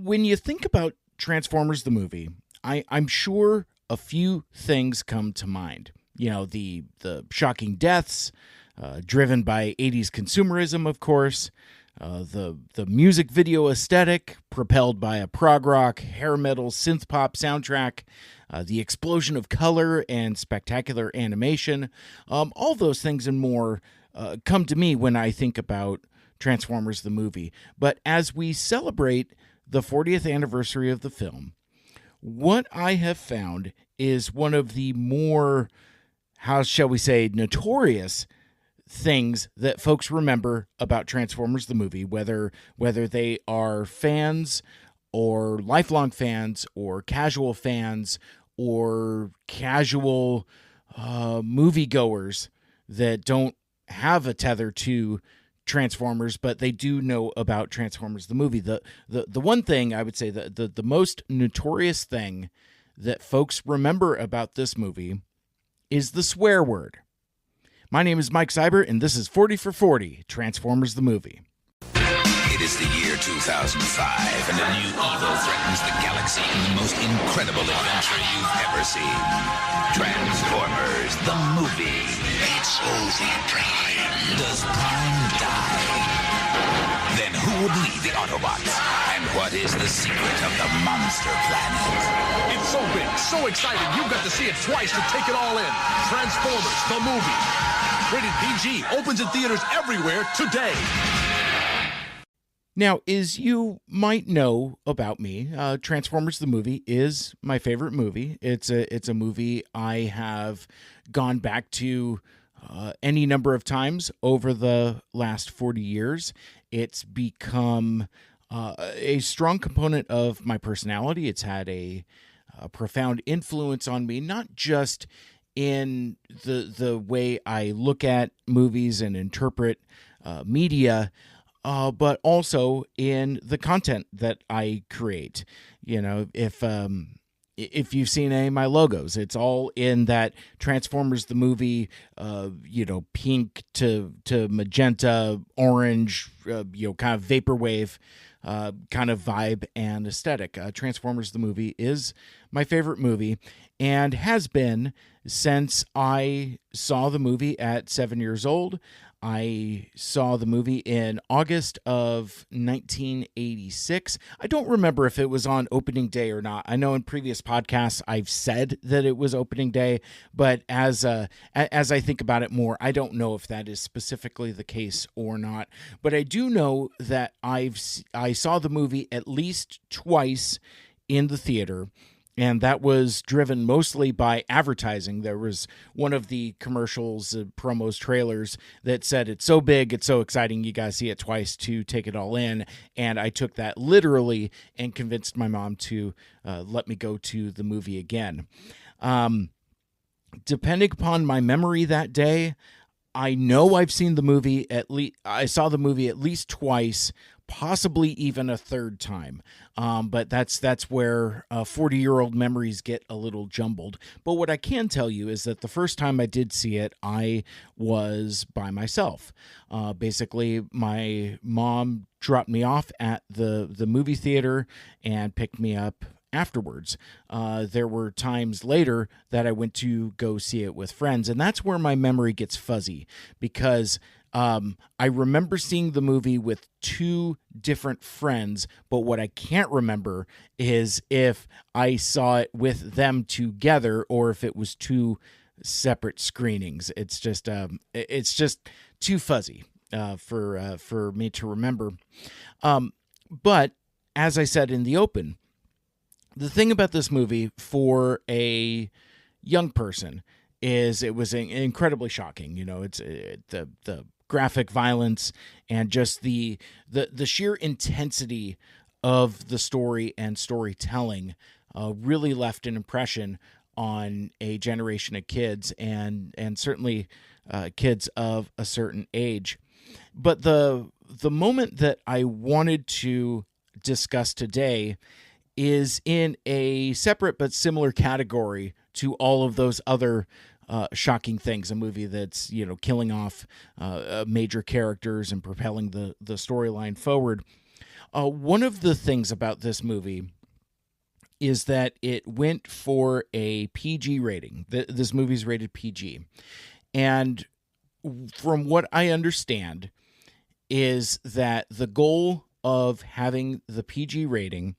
when you think about Transformers the movie, I'm sure a few things come to mind. You know, the shocking deaths, driven by 80s consumerism, of course, the music video aesthetic propelled by a prog rock, hair metal, synth pop soundtrack, the explosion of color and spectacular animation, all those things and more come to me when I think about Transformers the movie. But as we celebrate the 40th anniversary of the film, what I have found is one of the more, how shall we say, notorious things that folks remember about Transformers the movie, whether they are fans or lifelong fans or casual fans or casual moviegoers that don't have a tether to Transformers, but they do know about Transformers the movie. The one thing I would say, the most notorious thing that folks remember about this movie is the swear word. My name is Mike Seibert, and this is 40 for 40, Transformers the movie. It is the year 2005, and a new evil threatens the galaxy in the most incredible adventure you've ever seen. Transformers, the movie. It's over, Prime. Does Prime die? Then who would lead the Autobots? And what is the secret of the monster planet? It's so big, so exciting, you've got to see it twice to take it all in. Transformers, the movie. Rated PG, opens in theaters everywhere today. Now, as you might know about me, Transformers the movie is my favorite movie. It's a movie I have gone back to any number of times over the last 40 years. It's become a strong component of my personality. It's had a profound influence on me, not just in the way I look at movies and interpret media, but also in the content that I create. You know, if you've seen any of my logos, it's all in that Transformers the movie, pink to magenta, orange, kind of vaporwave kind of vibe and aesthetic. Transformers the movie is my favorite movie and has been since I saw the movie at 7 years old. I saw the movie in August of 1986. I don't remember if it was on opening day or not. I know in previous podcasts I've said that it was opening day, but as I think about it more, I don't know if that is specifically the case or not. But I do know that I saw the movie at least twice in the theater. And that was driven mostly by advertising. There was one of the commercials, promos, trailers that said, it's so big, it's so exciting, you guys see it twice to take it all in. And I took that literally and convinced my mom to let me go to the movie again. Depending upon my memory that day, I know I've seen the movie I saw the movie at least twice, possibly even a third time. But that's where 40-year-old memories get a little jumbled. But what I can tell you is that the first time I did see it, I was by myself. Basically, my mom dropped me off at the movie theater and picked me up afterwards. There were times later that I went to go see it with friends, and that's where my memory gets fuzzy, because I remember seeing the movie with two different friends, but what I can't remember is if I saw it with them together or if it was two separate screenings. It's just too fuzzy for me to remember. But as I said in the open, the thing about this movie for a young person is it was incredibly shocking. You know, it's the graphic violence and just the sheer intensity of the story and storytelling really left an impression on a generation of kids and certainly kids of a certain age. But the moment that I wanted to discuss today is in a separate but similar category to all of those other shocking things. A movie that's, killing off major characters and propelling the storyline forward. One of the things about this movie is that it went for a PG rating. This movie's rated PG. And from what I understand is that the goal of having the PG rating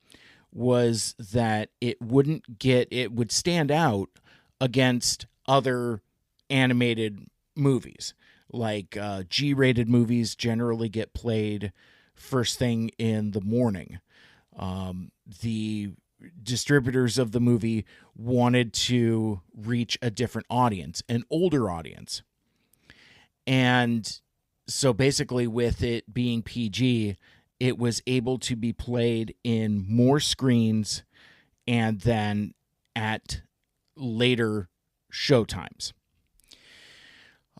was that it would stand out against other animated movies. Like G-rated movies generally get played first thing in the morning. The distributors of the movie wanted to reach a different audience, an older audience. And so basically with it being PG, it was able to be played in more screens and then at later showtimes.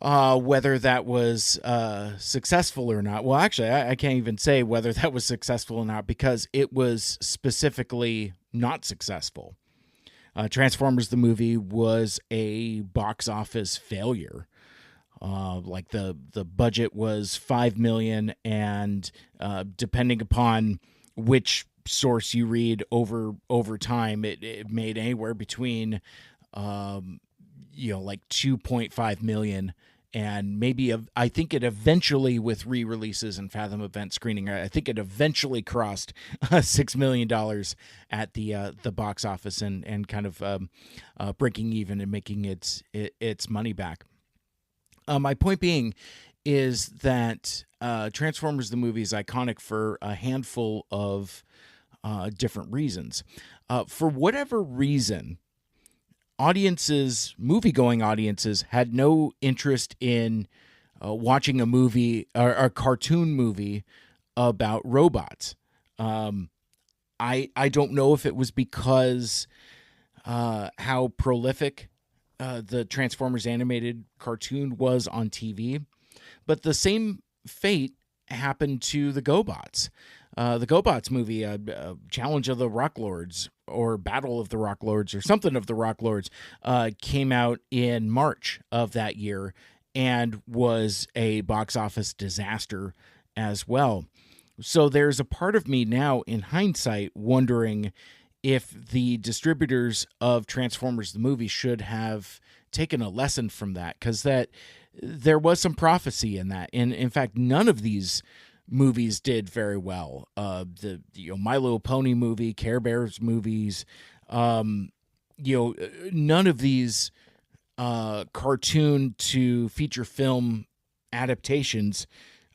Whether that was successful or not. Well, actually, I can't even say whether that was successful or not because it was specifically not successful. Transformers the movie was a box office failure. Like the budget was $5 million, and depending upon which source you read over time, it made anywhere between like 2.5 million and maybe I think it eventually, with re-releases and Fathom event screening, I think it eventually crossed $6 million at the box office and kind of breaking even and making its money back. My point being is that Transformers the movie is iconic for a handful of different reasons. For whatever reason, movie-going audiences had no interest in watching a movie or a cartoon movie about robots. I don't know if it was because how prolific the Transformers animated cartoon was on TV, but the same fate happened to the GoBots. The GoBots movie, Challenge of the Rock Lords or Battle of the Rock Lords or something of the Rock Lords, came out in March of that year and was a box office disaster as well. So there's a part of me now in hindsight wondering if the distributors of Transformers the movie should have taken a lesson from that, because that there was some prophecy in that. And in fact, none of these movies did very well. The My Little Pony movie, Care Bears movies, none of these cartoon to feature film adaptations,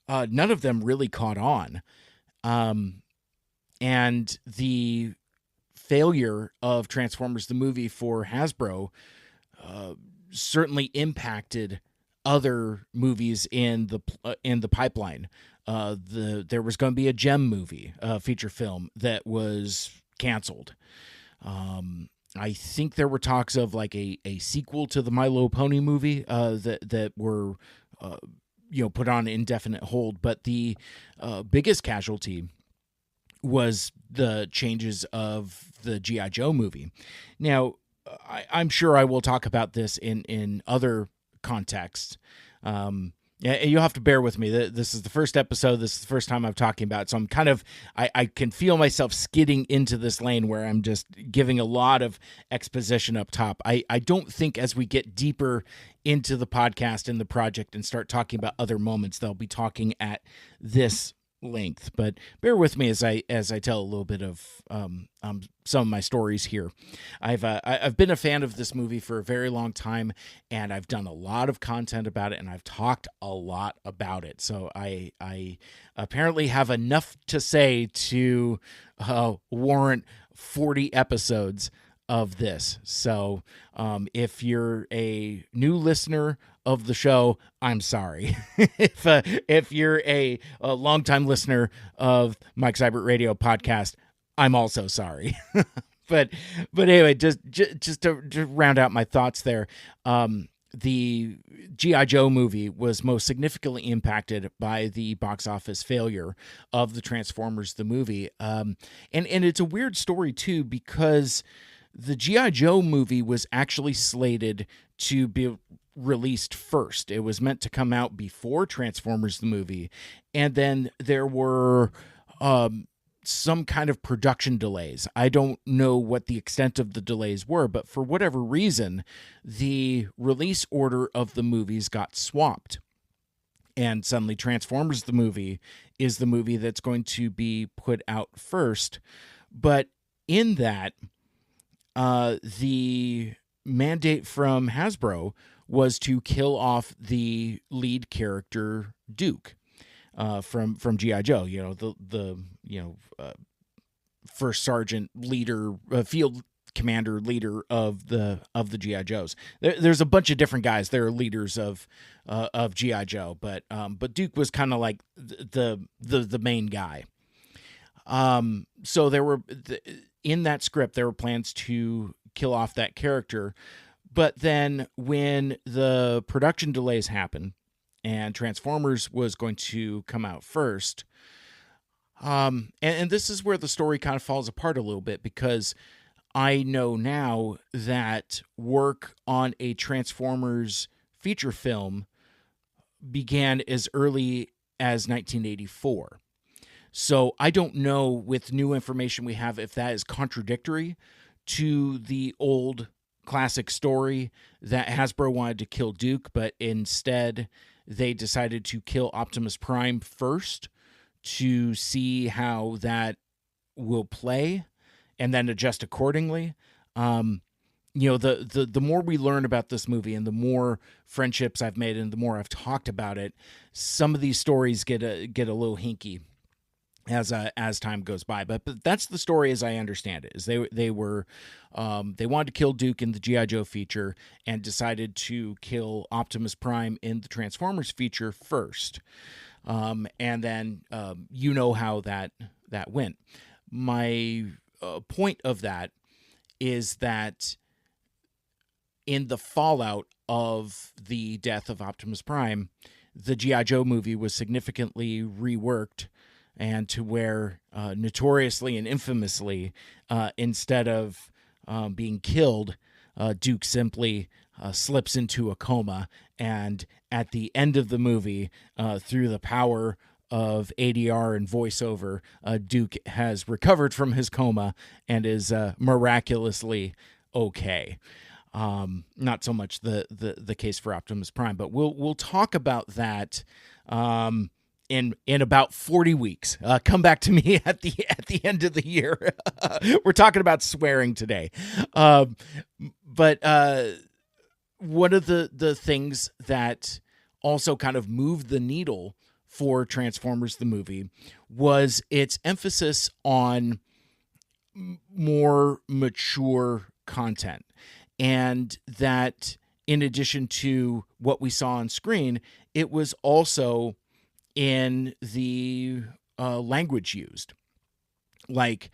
none of them really caught on. And the failure of Transformers the movie for Hasbro certainly impacted other movies in the pipeline. There was going to be a Gem movie, feature film, that was canceled. I think there were talks of like a sequel to the My Little Pony movie that were put on indefinite hold. But the biggest casualty was the changes of the G.I. Joe movie. Now, I'm sure I will talk about this in other contexts. You'll have to bear with me. This is the first episode. This is the first time I'm talking about it. So I'm kind of, I can feel myself skidding into this lane where I'm just giving a lot of exposition up top. I don't think as we get deeper into the podcast and the project and start talking about other moments, they'll be talking at this length, but bear with me as I tell a little bit of some of my stories here. I've been a fan of this movie for a very long time, and I've done a lot of content about it, and I've talked a lot about it. So I apparently have enough to say to warrant 40 episodes of this. So if you're a new listener of the show, I'm sorry. If you're a longtime listener of Mike Seibert Radio podcast, I'm also sorry. but anyway, just to round out my thoughts there, the G.I. Joe movie was most significantly impacted by the box office failure of the Transformers the movie, and it's a weird story too, because the G.I. Joe movie was actually slated to be released first. It was meant to come out before Transformers the movie, and then there were some kind of production delays. I don't know what the extent of the delays were, but for whatever reason, the release order of the movies got swapped. And suddenly Transformers the movie is the movie that's going to be put out first. But in that, the mandate from Hasbro was to kill off the lead character Duke from G.I. Joe. You know, the first sergeant leader, field commander leader of the G.I. Joes. There's a bunch of different guys that are leaders of G.I. Joe, but Duke was kind of like the main guy. So there were in that script there were plans to kill off that character, but then when the production delays happened and Transformers was going to come out first, and this is where the story kind of falls apart a little bit, because I know now that work on a Transformers feature film began as early as 1984. So I don't know, with new information we have, if that is contradictory to the old classic story that Hasbro wanted to kill Duke, but instead they decided to kill Optimus Prime first to see how that will play and then adjust accordingly. The more we learn about this movie and the more friendships I've made and the more I've talked about it, some of these stories get a little hinky as time goes by. But that's the story as I understand it. Is they wanted to kill Duke in the G.I. Joe feature and decided to kill Optimus Prime in the Transformers feature first. And then you know how that went. My point of that is that in the fallout of the death of Optimus Prime, the G.I. Joe movie was significantly reworked, and to where notoriously and infamously, instead of being killed, Duke simply slips into a coma, and at the end of the movie, through the power of ADR and voiceover, Duke has recovered from his coma and is miraculously okay. Not so much the case for Optimus Prime, but we'll talk about that in about 40 weeks. Come back to me at the end of the year. We're talking about swearing today. But one of the things that also kind of moved the needle for Transformers the movie was its emphasis on more mature content. And that in addition to what we saw on screen, it was also in the language used. Like,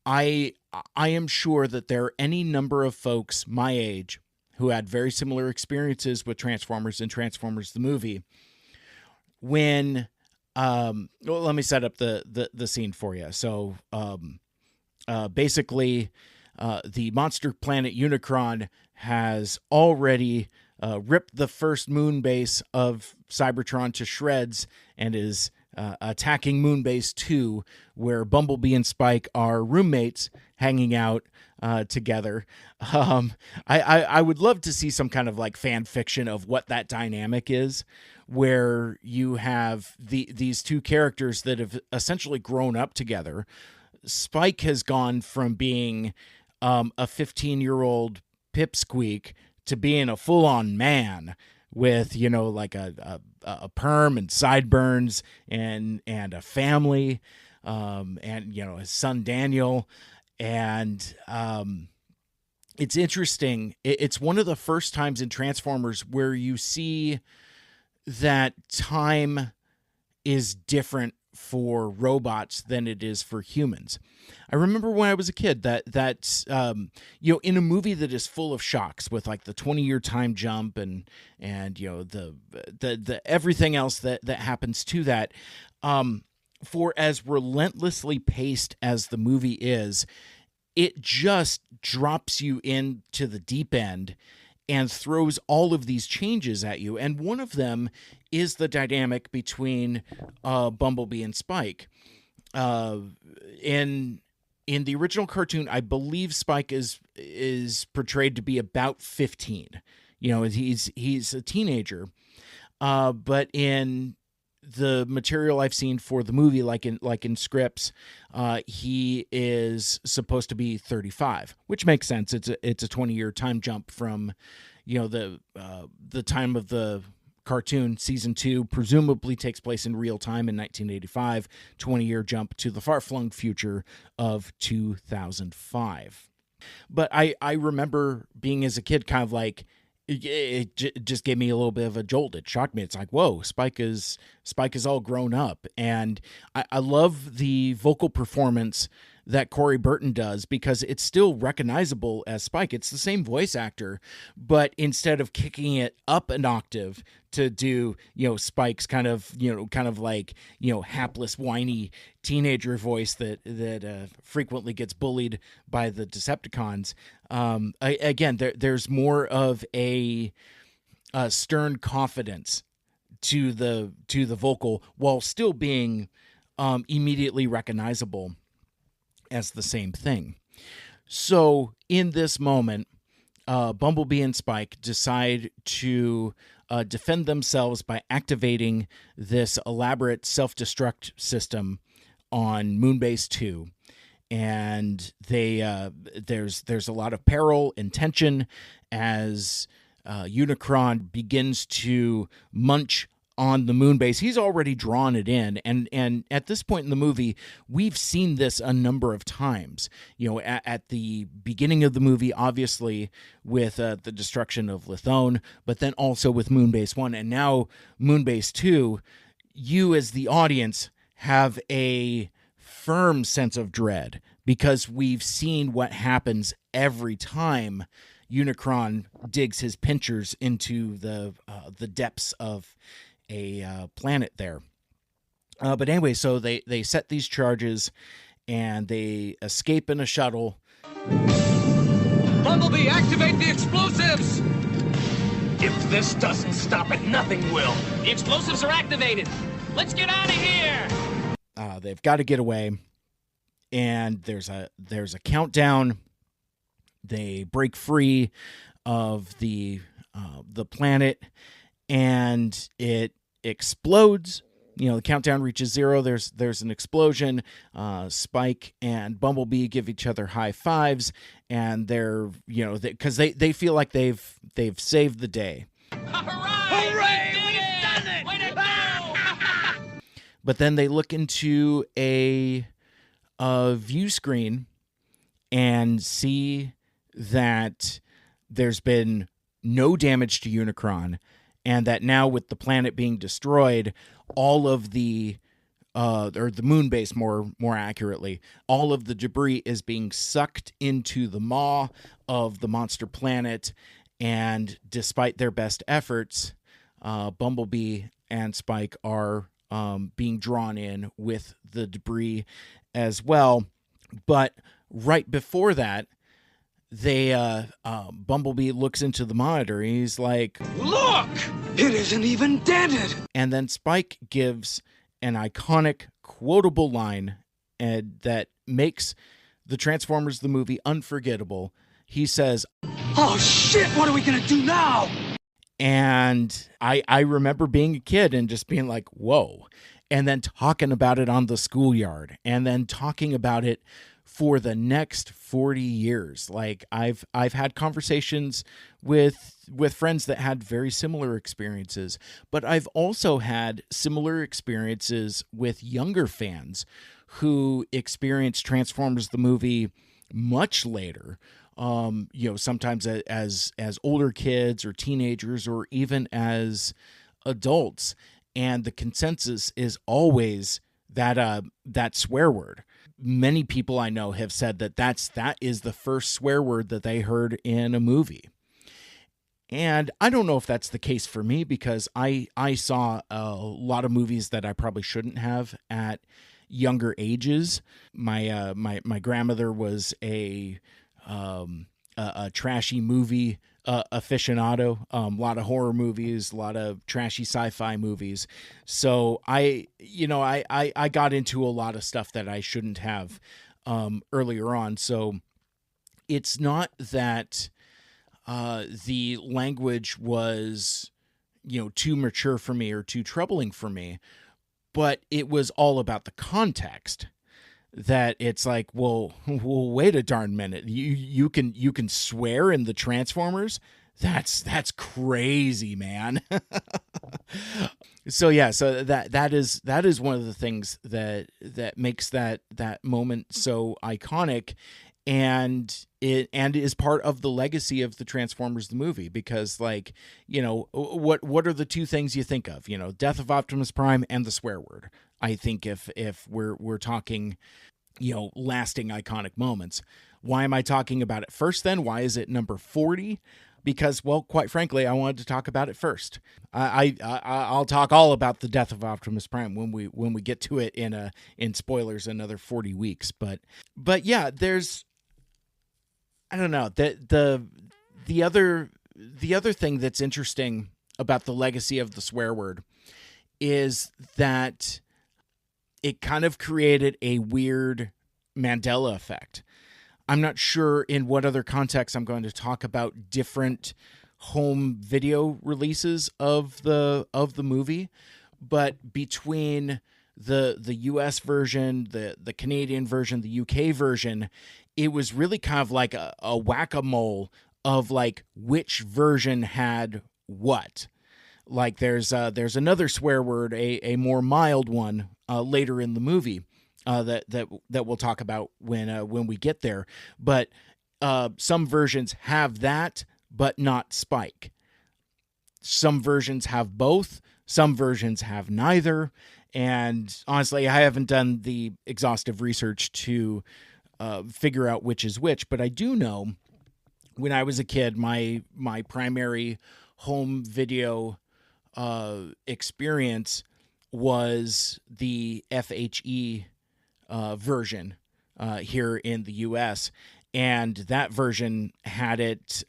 I am sure that there are any number of folks my age who had very similar experiences with Transformers and Transformers the movie. When let me set up the scene for you. So basically, the monster planet Unicron has already ripped the first moon base of Cybertron to shreds and is attacking moon base 2, where Bumblebee and Spike are roommates hanging out together. I would love to see some kind of like fan fiction of what that dynamic is, where you have these two characters that have essentially grown up together. Spike has gone from being a 15-year-old pipsqueak to being a full-on man with, like a perm and sideburns and a family, and, his son Daniel. And it's interesting. It's one of the first times in Transformers where you see that time is different for robots than it is for humans. I remember when I was a kid that in a movie that is full of shocks with like the 20-year time jump and the everything else that happens to that, for as relentlessly paced as the movie is, it just drops you into the deep end and throws all of these changes at you. And one of them is the dynamic between Bumblebee and Spike. uh, in the original cartoon, I believe Spike is portrayed to be about 15. You know, he's a teenager. But in the material I've seen for the movie, like in scripts, he is supposed to be 35, which makes sense. It's a 20-year time jump from, the time of the cartoon. Season 2 presumably takes place in real time in 1985, 20-year jump to the far-flung future of 2005. But I remember being as a kid kind of like, it just gave me a little bit of a jolt. It shocked me. It's like, whoa, Spike is all grown up. And I love the vocal performance that Corey Burton does, because it's still recognizable as Spike. It's the same voice actor, but instead of kicking it up an octave to do, Spike's kind of like, hapless, whiny teenager voice that frequently gets bullied by the Decepticons. Again, there's more of a stern confidence to the vocal, while still being immediately recognizable as the same thing. So in this moment, Bumblebee and Spike decide to defend themselves by activating this elaborate self-destruct system on Moonbase 2. And there's a lot of peril and tension as Unicron begins to munch on the moon base. He's already drawn it in, and at this point in the movie, we've seen this a number of times. At the beginning of the movie, obviously with the destruction of Lithone, but then also with Moonbase 1, and now Moonbase 2. You as the audience have a firm sense of dread, because we've seen what happens every time Unicron digs his pinchers into the depths of a planet there. But anyway, so they set these charges and they escape in a shuttle. Bumblebee, activate the explosives! If this doesn't stop it, nothing will. The explosives are activated. Let's get out of here! They've got to get away, and there's a countdown. They break free of the planet, and it explodes. The countdown reaches 0. There's an explosion. Spike and Bumblebee give each other high fives, and they're because they feel like they've saved the day. Hooray! We've done it! Way to go! But then they look into a view screen and see that there's been no damage to Unicron, and that now with the planet being destroyed, all of the or the moon base more accurately, all of the debris is being sucked into the maw of the monster planet. And despite their best efforts, Bumblebee and Spike are being drawn in with the debris as well. But right before that, Bumblebee looks into the monitor. And he's like, "Look! It isn't even dented!" And then Spike gives an iconic, quotable line that makes the Transformers the movie unforgettable. He says, "Oh shit, what are we gonna do now?" And I remember being a kid and just being like, whoa. And then talking about it on the schoolyard, and then talking about it for the next 40 years. Like I've had conversations with friends that had very similar experiences, but I've also had similar experiences with younger fans who experienced Transformers the movie much later. Sometimes as older kids or teenagers, or even as adults. And the consensus is always that swear word. Many people I know have said that is the first swear word that they heard in a movie. And I don't know if that's the case for me, because I saw a lot of movies that I probably shouldn't have at younger ages. My grandmother was a trashy movie aficionado. A lot of horror movies, a lot of trashy sci-fi movies. So I got into a lot of stuff that I shouldn't have earlier on. So it's not that the language was, too mature for me or too troubling for me, but it was all about the context. That it's like, well, wait a darn minute. You can swear in the Transformers? That's crazy, man. So yeah, so that is one of the things that makes that moment so iconic, and it is part of the legacy of the Transformers the movie, because what are the two things you think of? Death of Optimus Prime and the swear word. I think if we're talking, lasting iconic moments. Why am I talking about it first then? Why is it number 40? Because, well, quite frankly, I wanted to talk about it first. I'll talk all about the death of Optimus Prime when we get to it in spoilers another 40 weeks. But yeah, there's, I don't know, the other thing that's interesting about the legacy of the swear word is that it kind of created a weird Mandela effect. I'm not sure in what other context I'm going to talk about different home video releases of the movie, but between the US version, the Canadian version, the UK version, it was really kind of like a whack-a-mole of like which version had what. Like there's another swear word, a more mild one later in the movie that we'll talk about when we get there. But some versions have that, but not Spike. Some versions have both. Some versions have neither. And honestly, I haven't done the exhaustive research to figure out which is which. But I do know when I was a kid, my primary home video experience was the FHE version here in the US, and that version had it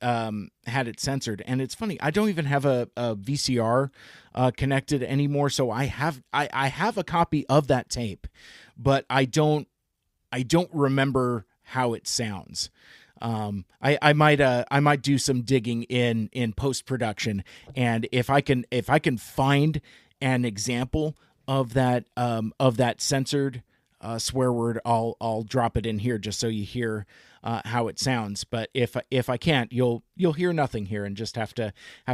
censored. And it's funny, I don't even have a VCR connected anymore, so I have a copy of that tape, but I don't remember how it sounds. I might do some digging in post-production, and if I can find an example of that censored swear word, I'll drop it in here just so you hear how it sounds. But if I can't, you'll hear nothing here and just have to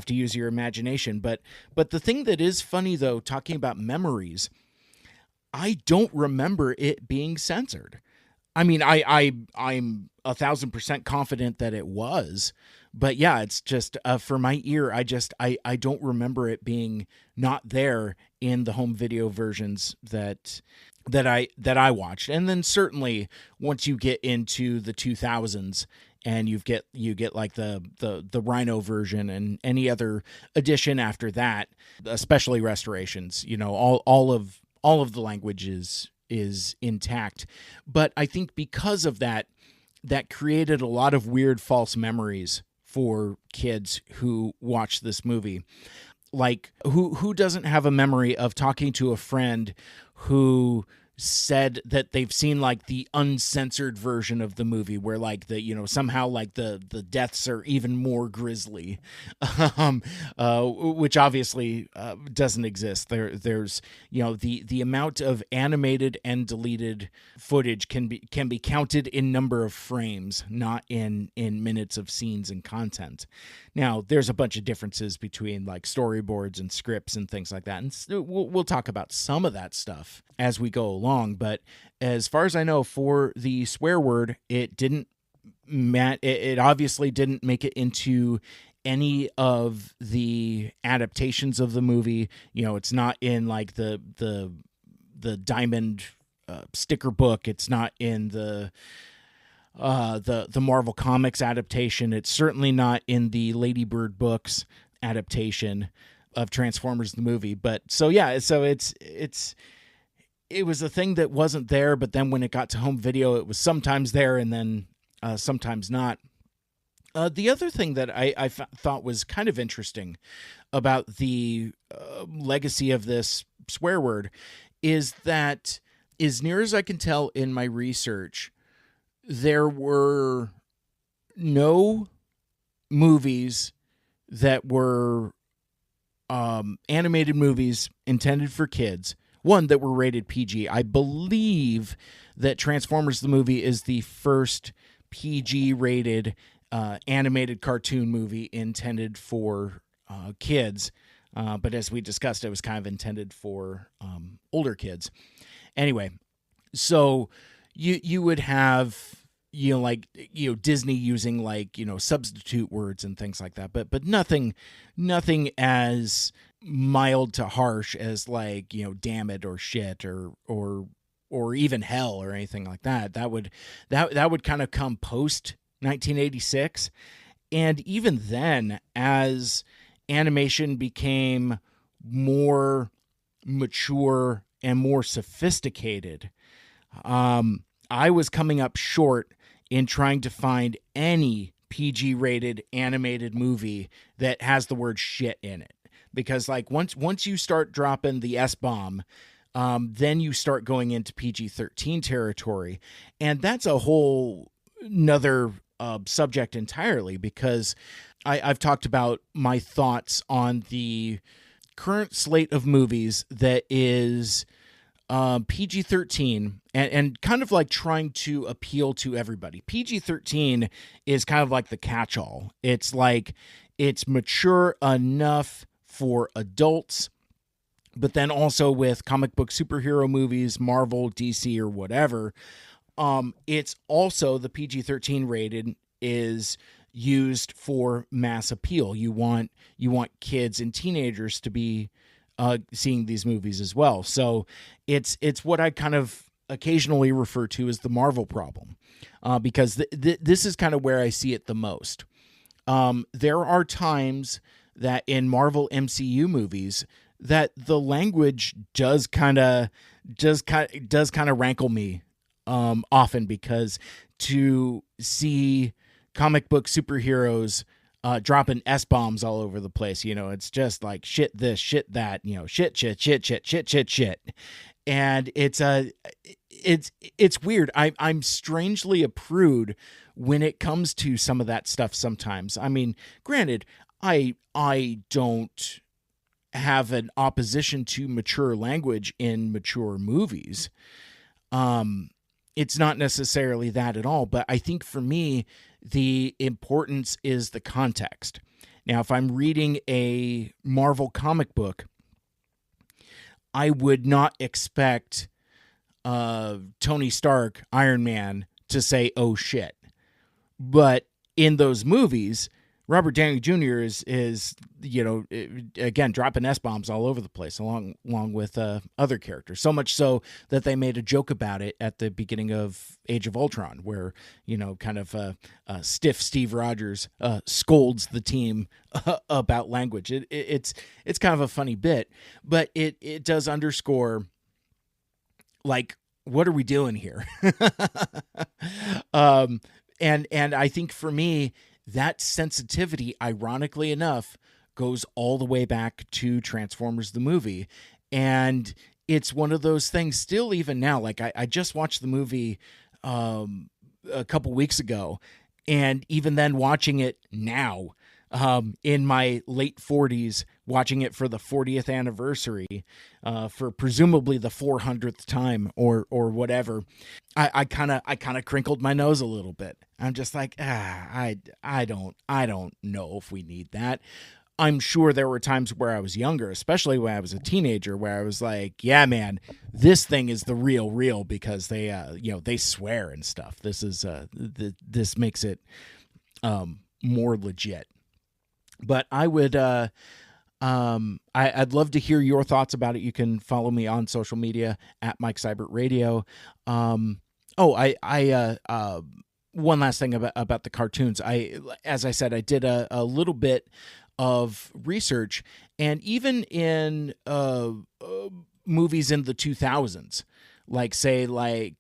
use your imagination. But the thing that is funny though, talking about memories, I don't remember it being censored. I mean, I'm 1,000% confident that it was, but yeah, it's just for my ear, I don't remember it being not there in the home video versions that I watched. And then certainly once you get into the 2000s and you get like the Rhino version and any other edition after that, especially restorations, all of the language is intact. But I think because of that created a lot of weird false memories for kids who watch this movie. Like who doesn't have a memory of talking to a friend who said that they've seen like the uncensored version of the movie where like somehow like the deaths are even more grisly, which obviously doesn't exist. There's the amount of animated and deleted footage can be counted in number of frames, not in minutes of scenes and content. Now there's a bunch of differences between like storyboards and scripts and things like that, and we'll talk about some of that stuff as we go along. But as far as I know, for the swear word, it obviously didn't make it into any of the adaptations of the movie. It's not in like the Diamond sticker book. It's not in the Marvel Comics adaptation. It's certainly not in the Lady Bird books adaptation of Transformers the movie. But so yeah, so it was a thing that wasn't there, but then when it got to home video, it was sometimes there and then sometimes not. The other thing that I thought was kind of interesting about the legacy of this swear word is that, as near as I can tell in my research, there were no movies that were animated movies intended for kids, one that were rated PG. I believe that Transformers the movie is the first PG rated animated cartoon movie intended for kids. But as we discussed, it was kind of intended for older kids. Anyway, so you would have, like, Disney using, like, substitute words and things like that, but nothing as mild to harsh as, like, damn it or shit or even hell or anything like that. That would kind of come post 1986. And even then, as animation became more mature and more sophisticated, I was coming up short in trying to find any PG-rated animated movie that has the word shit in it. Because, like, once you start dropping the S-bomb, then you start going into PG-13 territory. And that's a whole another subject entirely, because I've talked about my thoughts on the current slate of movies that is PG-13 and kind of like trying to appeal to everybody. PG-13 is kind of like the catch-all. It's like it's mature enough for adults, but then also with comic book superhero movies, Marvel, DC, or whatever, it's also the PG-13 rated is used for mass appeal. You want kids and teenagers to be seeing these movies as well. So it's what I kind of occasionally refer to as the Marvel problem, because this is kind of where I see it the most. There are times that in Marvel MCU movies that the language does kind of rankle me often, because to see comic book superheroes dropping S-bombs all over the place, it's just like shit this, shit that, shit. And it's weird. I'm strangely a prude when it comes to some of that stuff sometimes. I mean, granted, I don't have an opposition to mature language in mature movies. It's not necessarily that at all, but I think for me, the importance is the context. Now, if I'm reading a Marvel comic book, I would not expect Tony Stark, Iron Man, to say, oh shit. But in those movies, Robert Downey Jr. is again, dropping S-bombs all over the place, along with other characters. So much so that they made a joke about it at the beginning of Age of Ultron, where, kind of stiff Steve Rogers scolds the team about language. It's kind of a funny bit, but it does underscore, like, what are we doing here? And I think for me, that sensitivity, ironically enough, goes all the way back to Transformers the movie. And it's one of those things still even now. Like, I just watched the movie a couple weeks ago, and even then watching it now, in my late 40s, watching it for the 40th anniversary, for presumably the 400th time or whatever, I kind of crinkled my nose a little bit. I'm just like, I don't know if we need that. I'm sure there were times where I was younger, especially when I was a teenager, where I was like, yeah, man, this thing is the real, because they, they swear and stuff. This is, this makes it, more legit. But I would, I'd love to hear your thoughts about it. You can follow me on social media at Mike Seibert Radio. One last thing about the cartoons. As I said, I did a little bit of research, and even in movies in the 2000s, like Shrek,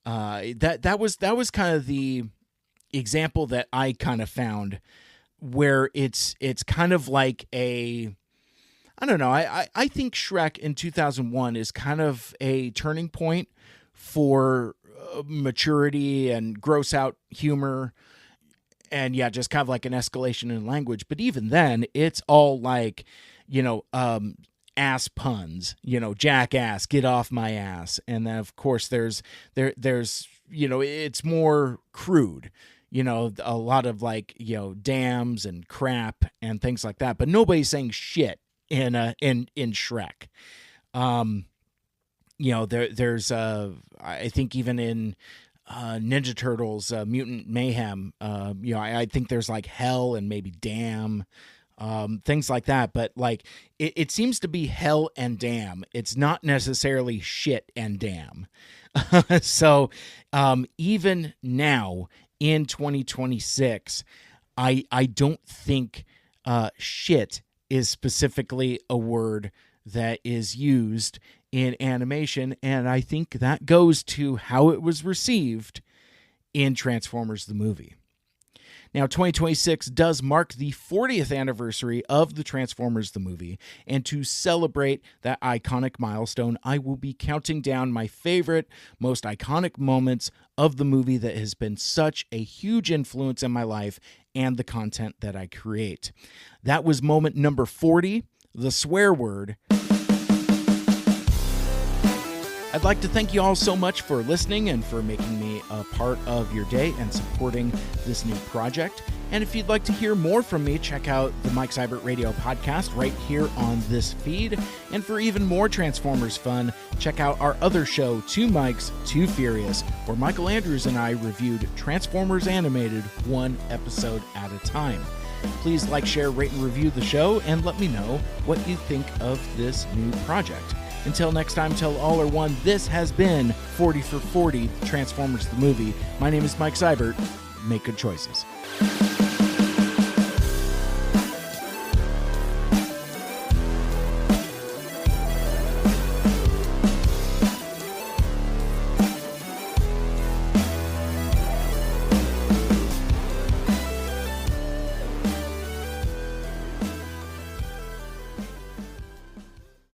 that was kind of the example that I kind of found where it's kind of like I don't know. I think Shrek in 2001 is kind of a turning point for maturity and gross out humor. And yeah, just kind of like an escalation in language. But even then, it's all like, ass puns, jackass, get off my ass. And then of course there's it's more crude, a lot of like, dams and crap and things like that. But nobody's saying shit in Shrek. There's I think even in Ninja Turtles, Mutant Mayhem, I think there's like hell and maybe damn, things like that. But like, it seems to be hell and damn. It's not necessarily shit and damn. So even now in 2026, I don't think shit is specifically a word that is used in animation, and I think that goes to how it was received in Transformers the movie. Now, 2026 does mark the 40th anniversary of the Transformers the movie, and to celebrate that iconic milestone, I will be counting down my favorite, most iconic moments of the movie that has been such a huge influence in my life and the content that I create. That was moment number 40, the swear word. I'd like to thank you all so much for listening and for making me a part of your day and supporting this new project. And if you'd like to hear more from me, check out the Mike Seibert Radio podcast right here on this feed. And for even more Transformers fun, check out our other show, Two Mikes, Too Furious, where Michael Andrews and I reviewed Transformers Animated one episode at a time. Please like, share, rate, and review the show, and let me know what you think of this new project. Until next time, till all are one, this has been 40 for 40, Transformers the movie. My name is Mike Seibert. Make good choices.